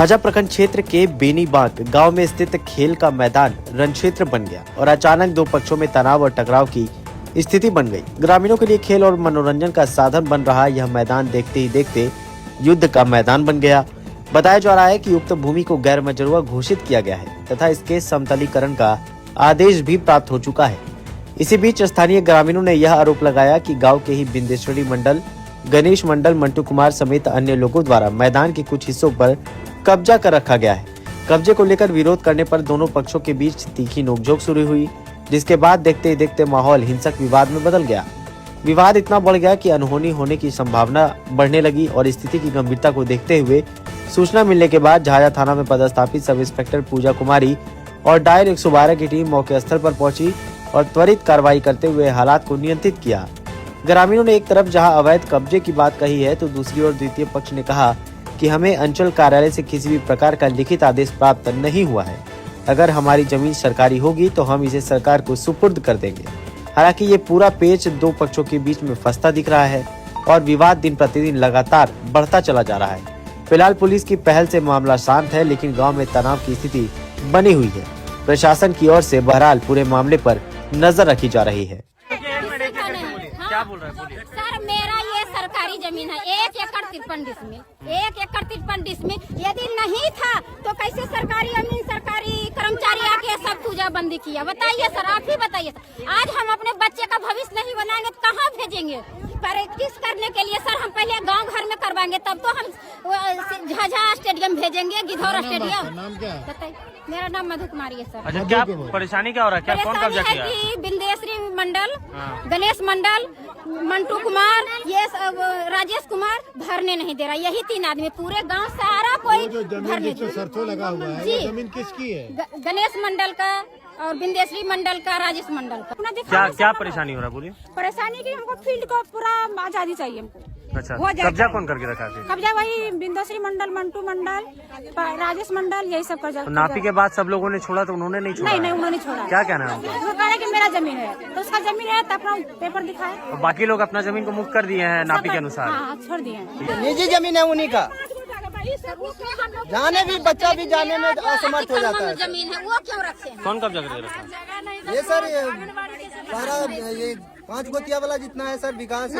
झाझा प्रखंड क्षेत्र के बेनीबाग गांव में स्थित खेल का मैदान रण क्षेत्र बन गया और अचानक दो पक्षों में तनाव और टकराव की स्थिति बन गई। ग्रामीणों के लिए खेल और मनोरंजन का साधन बन रहा यह मैदान देखते ही देखते युद्ध का मैदान बन गया। बताया जा रहा है कि उक्त भूमि को गैर मजरूआ घोषित किया गया है तथा इसके समतलीकरण का आदेश भी प्राप्त हो चुका है। इसी बीच स्थानीय ग्रामीणों ने यह आरोप लगाया कि गाँव के ही बिंदेश्वरी मंडल, गणेश मंडल, मंटू कुमार समेत अन्य लोगों द्वारा मैदान के कुछ हिस्सों पर कब्जा कर रखा गया है। कब्जे को लेकर विरोध करने पर दोनों पक्षों के बीच तीखी नोकझोंक शुरू हुई, जिसके बाद देखते ही देखते माहौल हिंसक विवाद में बदल गया। विवाद इतना बढ़ गया कि अनहोनी होने की संभावना बढ़ने लगी और स्थिति की गंभीरता को देखते हुए सूचना मिलने के बाद झाझा थाना में पदस्थापित सब इंस्पेक्टर पूजा कुमारी और डायल 112 की टीम मौके स्थल पर पहुंची और त्वरित कार्रवाई करते हुए हालात को नियंत्रित किया। ग्रामीणों ने एक तरफ जहां अवैध कब्जे की बात कही है तो दूसरी ओर द्वितीय पक्ष ने कहा कि हमें अंचल कार्यालय से किसी भी प्रकार का लिखित आदेश प्राप्त नहीं हुआ है। अगर हमारी जमीन सरकारी होगी तो हम इसे सरकार को सुपुर्द कर देंगे। हालांकि ये पूरा पेच दो पक्षों के बीच में फंसता दिख रहा है और विवाद दिन प्रतिदिन लगातार बढ़ता चला जा रहा है। फिलहाल पुलिस की पहल से मामला शांत है, लेकिन गांव में तनाव की स्थिति बनी हुई है। प्रशासन की ओर से बहरहाल पूरे मामले पर नजर रखी जा रही है। क्या बोल रहे हैं? बोलिए। सर, मेरा ये सरकारी जमीन है, 1 एकड़ 53 डिसमिल, 1 एकड़ 53 डिसमिल। यदि नहीं था तो कैसे सरकारी जमीन, सरकारी कर्मचारी आके सब पूजाबंदी किया? बताइए सर, आप ही बताइए। आज हम अपने बच्चे का भविष्य नहीं बनाएंगे तो कहाँ भेजेंगे? प्रैक्टिस करने के लिए सर हम पहले गांव घर में करवाएंगे, तब तो हम झाझा स्टेडियम भेजेंगे, गिधौरा स्टेडियम। नाम क्या है? बताइए। मेरा नाम मधु कुमारी है सर। अच्छा, क्या परेशानी क्या हो रहा है? क्या कौन कब्जा किया है? कि बिंदेश्वरी मंडल, गणेश मंडल, मंटू कुमार, ये राजेश कुमार भरने नहीं दे रहा। यही 3 आदमी, पूरे गांव सारा कोई जो जमीन जिस सरसों लगा हुआ है, वो जमीन किसकी है? गणेश मंडल का और बिंदेश्वरी मंडल का, राजेश मंडल का। क्या परेशानी हो रहा है? बोलिए। परेशानी की हमको फील्ड को पूरा आजादी चाहिए हमको। अच्छा, कब्जा कौन करके रखा है? कब्जा वही बिंदेश्वरी मंडल, मंटू मंडल, राजेश मंडल, यही सब कब्जा। तो नापी के बाद सब लोगों ने छोड़ा तो उन्होंने नहीं छोड़ा? नहीं, उन्होंने छोड़ा। क्या कहना है उनका? वो कह रहे कि मेरा जमीन है, तो उसका जमीन है तो अपना पेपर दिखाए। तो बाकी लोग अपना जमीन को मुक्त कर दिए हैं नापी के अनुसार? हाँ, छोड़ दिए हैं। निजी जमीन है उन्हीं का, जाने भी बच्चा भी जाने में असमर्थ हो जाता है। जमीन है वो क्यों रखे? कौन कब्जा करके रखा? ये सर सारा ये 5 गोतिया वाला जितना है सर, विकास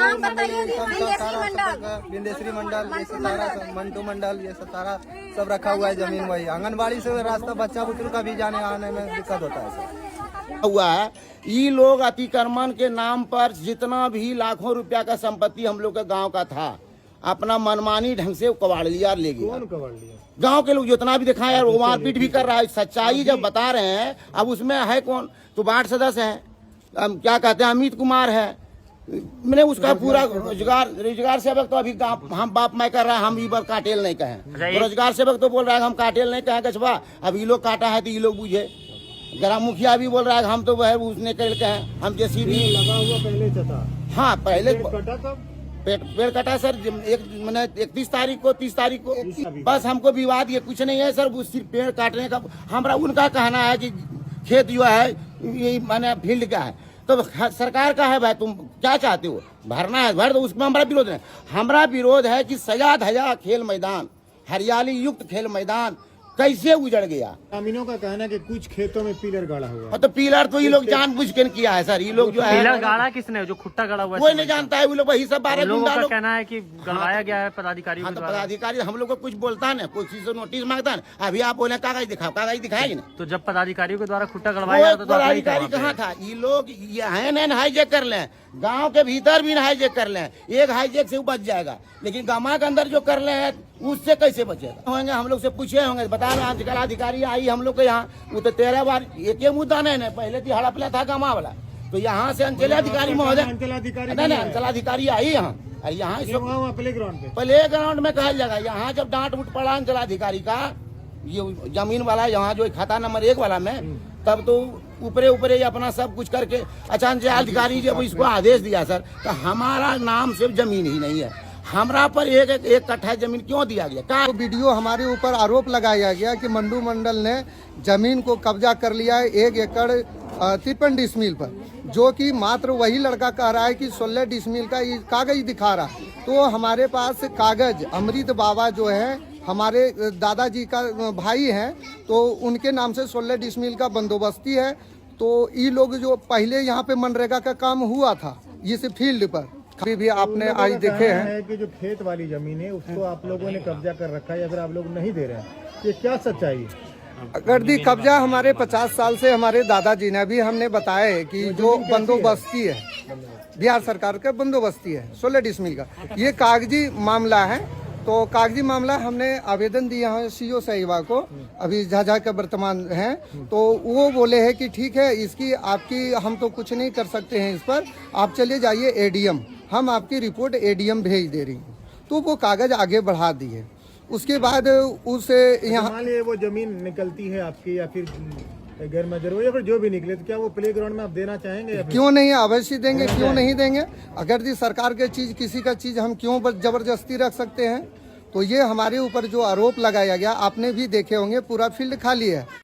बिंदेश्वरी मंडल, ये सब सारा मंटू मंडल, ये सब सारा सब रखा हुआ है जमीन। वही आंगनबाड़ी से रास्ता बच्चा बुतरू का भी जाने आने में दिक्कत होता है सर। हुआ है ये लोग अतिक्रमण के नाम पर जितना भी लाखों रुपया का संपत्ति हम लोग के गांव का था, अपना मनमानी ढंग से कबाड़ लिया, ले गया। कौन कबाड़ लिया? गांव के लोग जितना भी दिखाया यार, वो मारपीट भी कर रहा है। सच्चाई जब बता रहे हैं, अब उसमें है कौन? तो वार्ड सदस्य है, क्या कहते हैं, अमित कुमार है। मैंने उसका पूरा रोजगार सेवक तो अभी हम बाप मैं कर रहा है, हम ये बार काटेल नहीं कहे। रोजगार सेवक तो बोल रहा है हम काटेल नहीं कहे गछवा, अब ये लोग काटा है तो ये लोग बुझे। ग्राम मुखिया भी बोल रहा है हम तो वह उसने कर कहे, हम जैसी भी लगा हुआ पहले था। हाँ, पहले कटा कब? पेड़ कटा सर, 31 तारीख को, 30 तारीख को। बस हमको विवाद ये कुछ नहीं है सर, सिर्फ पेड़ काटने का। हमारा उनका कहना है कि खेत जो है ये माने फील्ड का है, तो सरकार का है भाई, तुम क्या चाहते हो? भरना है भर दो, उसमें हमारा विरोध है। हमारा विरोध है कि सजा धजा खेल मैदान, हरियाली युक्त खेल मैदान कैसे उजड़ गया। ग्रामीणों का कहना है कि कुछ खेतों में पिलर गाड़ा हुआ है। तो पिलर तो ये लोग जानबूझ के किया है सर। ये लोग जो है पिलर गाड़ा किसने? जो खुट्टा गाड़ा हुआ है कोई नहीं जानता है। वो लोग वही सब 12 लोगों का कहना है कि गड़वाया गया है पदाधिकारियों हाँ, के तो द्वारा। पदाधिकारी हम लोग को कुछ बोलता है, कोई चीज से नोटिस मांगता है। अभी आप बोले कागज दिखाओ, कागज दिखाएगी ना। तो जब पदाधिकारियों के द्वारा खुट्टा गड़वाया तो पदाधिकारी कहाँ था? ये लोग है हाईजेक कर लें, गांव के भीतर भी हाईजेक कर लें, एक हाईजेक से बच जाएगा, लेकिन गांव के अंदर जो कर ले हैं उससे कैसे बचेगा? होंगे हम लोग से पूछे होंगे, बता रहे आजकल अधिकारी आई हम लोग के यहाँ, वो तो 13 बार एक ही मुद्दा नहीं, पहले तो हड़पला था गामा वाला, तो यहाँ से अंचलाधिकारी महोदय, नहीं अंचलाधिकारी आई यहाँ, और यहाँ प्ले ग्राउंड में कहा जाएगा। यहाँ जब डांट उठ पड़ा अंचलाधिकारी का, ये जमीन वाला यहाँ जो खाता नंबर 1 वाला में, तब तो ऊपरे अपना सब कुछ करके अचानक अधिकारी जब इसको आदेश दिया सर, तो हमारा नाम सिर्फ जमीन ही नहीं है, हमरा पर एक कट्ठा जमीन क्यों दिया गया? तो वीडियो हमारे ऊपर आरोप लगाया गया कि मंडू मंडल ने जमीन को कब्जा कर लिया है 1 एकड़ 53 डिसमिल पर, जो कि मात्र वही लड़का कह रहा है कि 16 डिसमिल का कागज दिखा रहा है। तो हमारे पास कागज अमृत बाबा जो है हमारे दादाजी का भाई हैं, तो उनके नाम से 16 डिसमिल का बंदोबस्ती है। तो ये लोग जो पहले यहाँ पे मनरेगा का काम हुआ था इस फील्ड पर, कभी भी आपने लोगों आज का देखे कहना हैं है कि जो खेत वाली जमीन है उसको आप लोगों ने कब्जा कर रखा है या फिर आप लोग नहीं दे रहे हैं, ये क्या सच्चाई है? अगर दी कब्जा हमारे 50 साल से हमारे दादाजी ने भी हमने बताया है कि जो बंदोबस्ती है बिहार सरकार का बंदोबस्ती है 16 डिसमिल का, ये कागजी मामला है। तो कागजी मामला हमने आवेदन दिया है सीओ साहिबा को, अभी झाझा के वर्तमान हैं, तो वो बोले हैं कि ठीक है इसकी आपकी हम तो कुछ नहीं कर सकते हैं इस पर, आप चले जाइए एडीएम, हम आपकी रिपोर्ट एडीएम भेज दे रही हूँ। तो वो कागज आगे बढ़ा दिए। उसके बाद उसे यहाँ मान लीजिए वो जमीन निकलती है आपकी या फिर गैर मंजूर हो या फिर जो भी निकले, तो क्या वो प्ले ग्राउंड में आप देना चाहेंगे या फिर? क्यों नहीं, अवश्य देंगे, क्यों नहीं देंगे। अगर जी सरकार के चीज किसी का चीज हम क्यों जबरदस्ती रख सकते हैं। तो ये हमारे ऊपर जो आरोप लगाया गया आपने भी देखे होंगे, पूरा फील्ड खाली है।